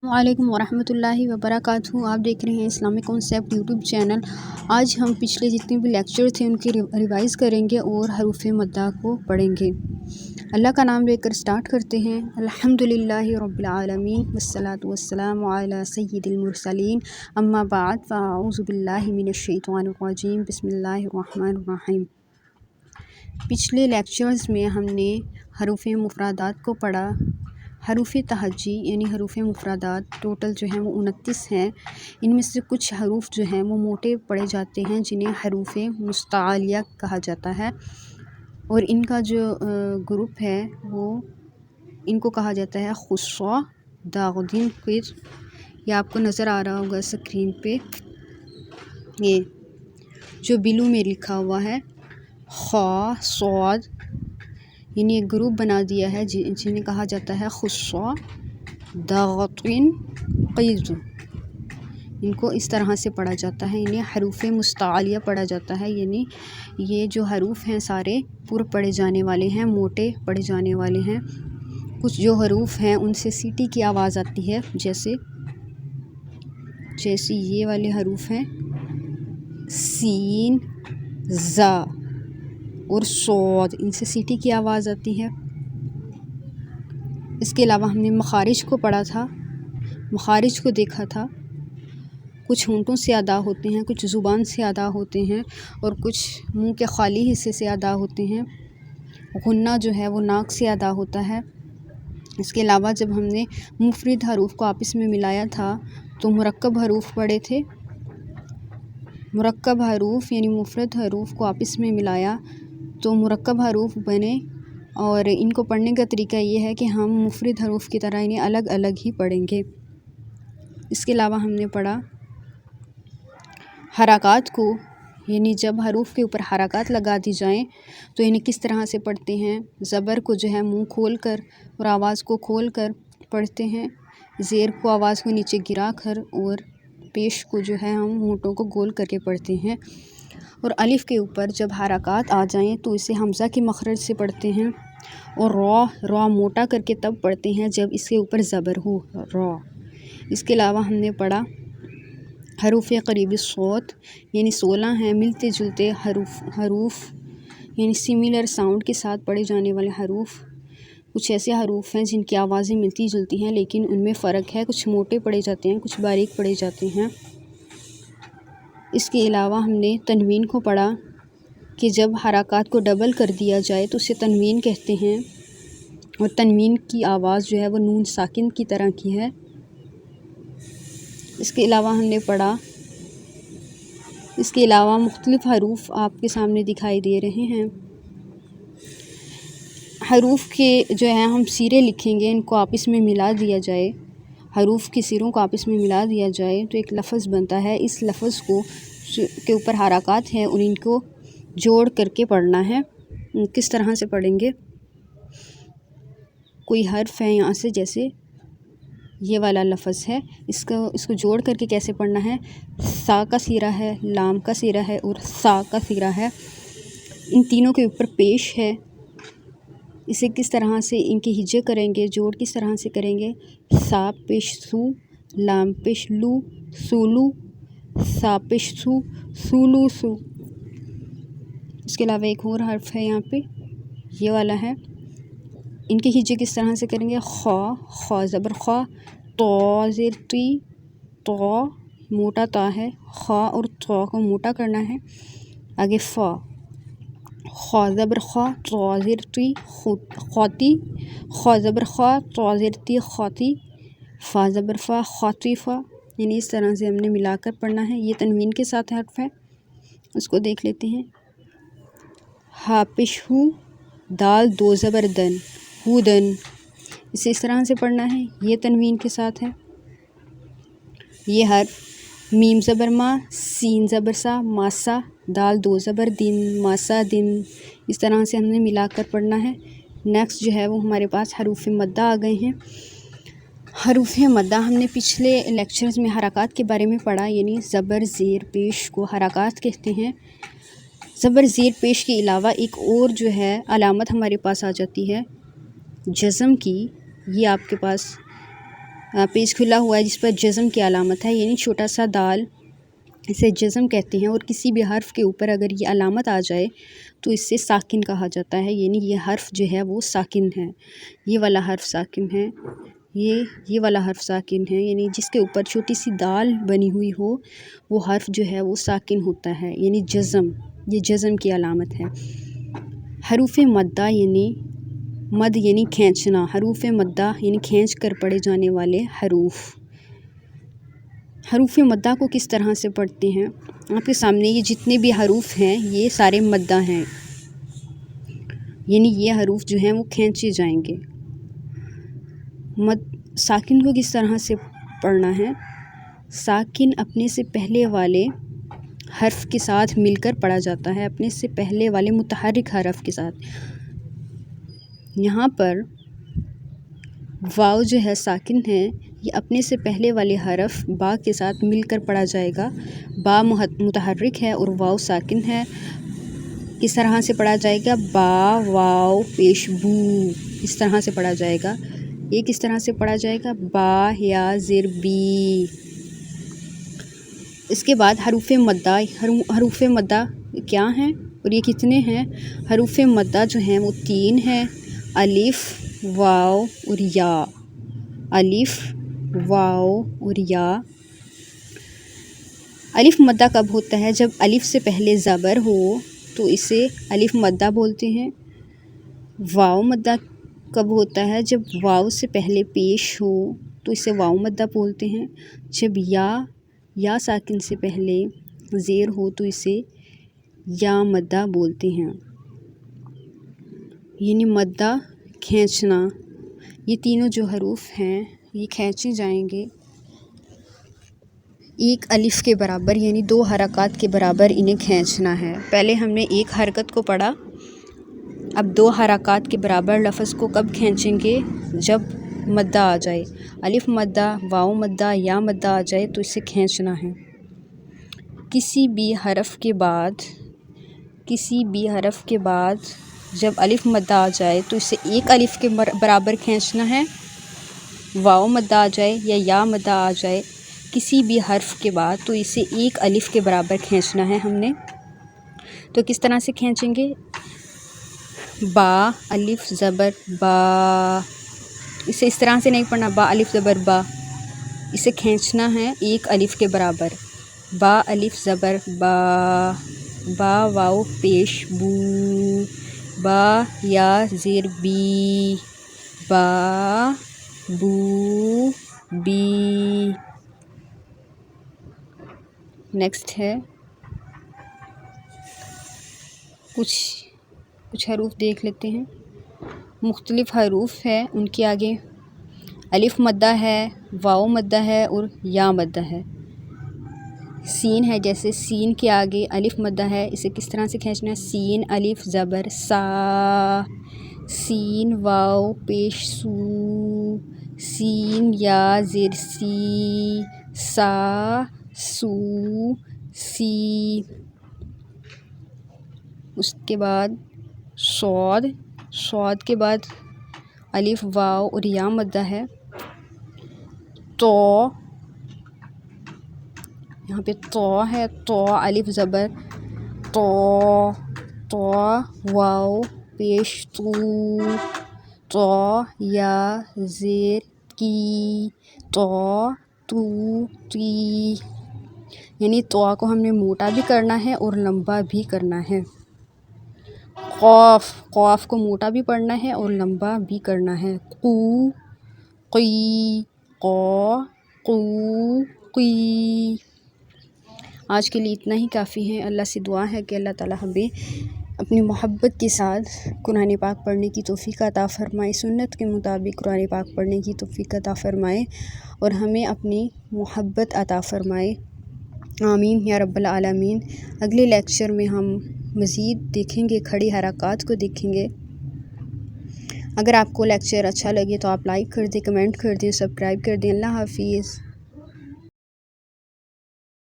वालेकुम वरहमतुल्लाहि वबरकातुहू। आप देख रहे हैं इस्लामिक कॉन्सेप्ट यूट्यूब चैनल। आज हम पिछले जितने भी लेक्चर थे उनकी रिवाइज़ करेंगे और हरूफ मद्दा को पढ़ेंगे। अल्लाह का नाम लेकर स्टार्ट करते हैं। अल्हम्दुलिल्लाहि रब्बिल आलमीन वस्सलातु वस्सलामु अला सय्यिदिल मुरसलीन अम्मा बाद फ़अऊज़ु बिल्लाहि मिनश शैतानिर रजीम बिस्मिल्लाहिर रहमानिर रहीम। पिछले लेक्चर्स में हमने हरूफ मुफ़रदात को पढ़ा। हरूफ तहज्जी यानी हरूफ मुफ़रदात टोटल जो हैं वो 29 हैं। इनमें से कुछ हरूफ जो हैं वो मोटे पढ़े जाते हैं जिन्हें हरूफ मुस्तालिया कहा जाता है, और इनका जो ग्रुप है वो इनको कहा जाता है खुस्सा दागदीन क़िर। ये आपको नज़र आ रहा होगा स्क्रीन पे, ये जो बिलू में लिखा हुआ है खा सौद, यानी एक ग्रुप बना दिया है जिन्हें कहा जाता है खुस्सा दागदीन क़िर। इनको इस तरह से पढ़ा जाता है, इन्हें हरूफ मुस्तालिया पढ़ा जाता है। यानी ये जो हरूफ हैं सारे पुर पढ़े जाने वाले हैं, मोटे पढ़े जाने वाले हैं। कुछ जो हरूफ हैं उनसे सीटी की आवाज़ आती है, जैसे ये वाले हरूफ हैं सीन ज़ा और सौद, इनसे सीटी की आवाज़ आती है। इसके अलावा हमने मखारिज को पढ़ा था, मखारिज को देखा था। कुछ होंठों से अदा होते हैं, कुछ ज़ुबान से अदा होते हैं और कुछ मुंह के खाली हिस्से से अदा होते हैं। गुन्ना जो है वो नाक से अदा होता है। इसके अलावा जब हमने मुफरद हरूफ को आपस में मिलाया था तो मुरक्कब हरूफ पढ़े थे। मुरक्कब हरूफ यानी मुफरद हरूफ को आपस में मिलाया तो मुरक्कब हरूफ बने, और इनको पढ़ने का तरीका ये है कि हम मुफरद हरूफ की तरह इन्हें अलग अलग ही पढ़ेंगे। इसके अलावा हमने पढ़ा हरकत को, यानी जब हरूफ के ऊपर हरकत लगा दी जाएं तो इन्हें किस तरह से पढ़ते हैं। ज़बर को जो है मुंह खोल कर और आवाज़ को खोल कर पढ़ते हैं। ज़ेर को आवाज़ को नीचे गिरा कर, और पेश को जो है हम होंठों को गोल करके पढ़ते हैं। और अलिफ़ के ऊपर जब हरकत आ जाएं तो इसे हमज़ा की मखरज से पढ़ते हैं। और रॉ मोटा करके तब पढ़ते हैं जब इसके ऊपर ज़बर हो, रॉ। इसके अलावा हमने पढ़ा हरूफ करीबी सौत, यानी 16 हैं मिलते जुलते हरूफ यानी सिमिलर साउंड के साथ पढ़े जाने वाले हरूफ। कुछ ऐसे हरूफ हैं जिनकी आवाज़ें मिलती जुलती हैं लेकिन उनमें फ़र्क है, कुछ मोटे पढ़े जाते हैं, कुछ बारीक पढ़े जाते हैं। इसके अलावा हमने तनवीन को पढ़ा कि जब हरकत को डबल कर दिया जाए तो उसे तनवीन कहते हैं, और तनवीन की आवाज़ जो है वो नून साकिन की तरह की है। इसके अलावा हमने पढ़ा, इसके अलावा मुख्तलिफ हरूफ आपके सामने दिखाई दे रहे हैं। हरूफ के जो है हम सिरे लिखेंगे, इनको आपस में मिला दिया जाए, हरूफ के सिरों को आपस में मिला दिया जाए तो एक लफ्ज़ बनता है। इस लफ्ज़ को के ऊपर हरकत है और इनको जोड़ करके पढ़ना है। किस तरह से पढ़ेंगे, कोई हर्फ है यहाँ से, जैसे ये वाला लफ्ज़ है, इसको जोड़ करके कैसे पढ़ना है। सा का सिरा है, लाम का सिरा है और सा का सिरा है, इन तीनों के ऊपर पेश है। इसे किस तरह से इनके हिज्जे करेंगे, जोड़ किस तरह से करेंगे। सा पेश सू, लाम पेश लू, सूलू, सा पेश सू, सूलू सू। इसके अलावा एक और हर्फ है यहाँ पे, ये वाला है, इनके हिज्जे किस तरह से करेंगे। खा ज़बर खा, तो ज़ेर ती, तो मोटा ता है, खा और तो को मोटा करना है। आगे फ़ा, खा ज़बर खा, तो ज़ेर ती, खाती, खा ज़बर खा, तो ज़ेर ती, खाती, फ़ा ज़बर फ़ा, खातीफ़ा। यानी इस तरह से हमने मिलाकर पढ़ना है। ये तनवीन के साथ हर्फ है, उसको देख लेते हैं। हा पेश हु, दाल दो ज़बर दन, हुदन, इसे इस तरह से पढ़ना है। ये तनवीन के साथ है। ये हर्फ मीम ज़बर मा, सीन ज़बर सा, मासा, दाल दो ज़बर दिन, मासा दिन, इस तरह से हमने मिलाकर पढ़ना है। नेक्स्ट जो है वो हमारे पास हरूफ मद्दा आ गए हैं। हरूफ मद्दा हमने पिछले लेक्चर्स में हरकत के बारे में पढ़ा, यानी ज़बर ज़ेर पेश को हरकत कहते हैं। ज़बर ज़ेर पेश के अलावा एक और जो है अलामत हमारे पास आ जाती है जज़म की। ये आपके पास पेज खुला हुआ है जिस पर जज़म की अलामत है, यानी छोटा सा दाल, इसे जज़म कहते हैं। और किसी भी हर्फ़ के ऊपर अगर ये अलामत आ जाए तो इससे साकिन कहा जाता है, यानी ये हर्फ़ जो है वो साकिन है। ये वाला हर्फ़ साकिन है, ये वाला हर्फ़ साकिन है, यानी जिसके ऊपर छोटी सी दाल बनी हुई हो वो हर्फ़ जो है वो साकिन होता है, यानी जज़म। ये जज़म की अलामत है। हरूफ़ मद्दा यानी मद यानी खींचना, हरूफ़ मद्दा यानी खींच कर पढ़े जाने वाले हरूफ़। हरूफ़ मद्दा को किस तरह से पढ़ते हैं? आपके सामने ये जितने भी हरूफ़ हैं ये सारे मद्दा हैं, यानी ये हरूफ़ जो हैं वो खींचे जाएंगे। साकिन को किस तरह से पढ़ना है? साकिन अपने से पहले वाले हर्फ़ के साथ मिलकर पढ़ा जाता है, अपने से पहले वाले मुतहर्रिक हरफ के साथ। यहाँ पर वाव जो है साकिन है, ये अपने से पहले वाले हरफ बा के साथ मिलकर पढ़ा जाएगा। बा मुतहर्रिक है और वाव साकिन है। किस तरह से पढ़ा जाएगा? बा वाव पेश बू, इस तरह से पढ़ा जाएगा। ये किस तरह से पढ़ा जाएगा? बा या ज़ेर बी। इसके बाद हरूफ़ मद्दा। हरूफ़ मद्दा क्या हैं और ये कितने हैं? हरूफ़ मद्दा जो हैं वो 3 हैं, अलिफ़, वाव और या। अलिफ़, वाव और या। अलिफ़ मद्दा कब होता है? जब अलिफ़ से पहले ज़बर हो तो इसे अलिफ़ मद्दा बोलते हैं। वाव मद्दा कब होता है? जब वाव से पहले पेश हो तो इसे वाव मद्दा बोलते हैं। जब या साकिन से पहले ज़ेर हो तो इसे या मद्दा बोलते हैं, यानी मद्दा खींचना। ये तीनों जो हरूफ हैं ये खींचे जाएंगे एक अलिफ़ के बराबर, यानी 2 हरकत के बराबर इन्हें खींचना है। पहले हमने एक हरकत को पढ़ा, अब 2 हरकत के बराबर लफ्ज़ को कब खींचेंगे? जब मद्दा आ जाए, अलिफ़ मद्दा, वाव मद्दा, या मद्दा आ जाए तो इसे खींचना है। किसी भी हरफ के बाद जब अलिफ़ मद्दा आ जाए तो इसे एक अलिफ़ के बराबर खींचना है। वाव मद्दा आ जाए या मद्दा आ जाए किसी भी हर्फ के बाद तो इसे एक अलिफ़ के बराबर खींचना है हमने। तो किस तरह से खींचेंगे? बा अलिफ़ ज़बर बा, इसे इस तरह से नहीं पढ़ना बा अलिफ़ ज़बर बा, इसे खींचना है एक अलिफ़ के बराबर। बा अलिफ़ ज़बर बा, बा वाव पेश बू, बा या ज़ेर बी, बा बू बी। नेक्स्ट है कुछ हरूफ देख लेते हैं। मुख्तलिफ़ हरूफ है, उनके आगे अलिफ़ मद्दा है, वाव मद्दा है और या मद्दा है। सीन है, जैसे सीन के आगे अलिफ़ मद्दा है, इसे किस तरह से खींचना है? सीन अलिफ़ ज़बर सा, सीन वाव पेश सू, सीन या ज़ेर सी, सा सू सी। उसके बाद सौद के बाद अलिफ़ वाव और या मद्दा है। तो यहाँ पे तो है, तो अलिफ़ ज़बर तो वाव पेश तू, तो या ज़ेर की, तो तू ती, यानी तो को हमने मोटा भी करना है और लंबा भी करना है। क़ाफ़ को मोटा भी पढ़ना है और लंबा भी करना है। कू क़ी क़ौ कू क़ी। आज के लिए इतना ही काफ़ी है। अल्लाह से दुआ है कि अल्लाह ताला हमें अपनी मोहब्बत के साथ कुरान पाक पढ़ने की तौफ़ीक़ अता फ़रमाए, सुन्नत के मुताबिक कुरान पाक पढ़ने की तौफ़ीक़ अता फ़रमाए और हमें अपनी मोहब्बत अता फ़रमाए। आमीन या रब्बल आलमीन। अगले लेक्चर में हम मज़ीद देखेंगे, खड़ी हरकत को देखेंगे। अगर आपको लेक्चर अच्छा लगे तो आप लाइक कर दें, कमेंट कर दें, सब्सक्राइब कर दें। अल्लाह हाफ़िज़।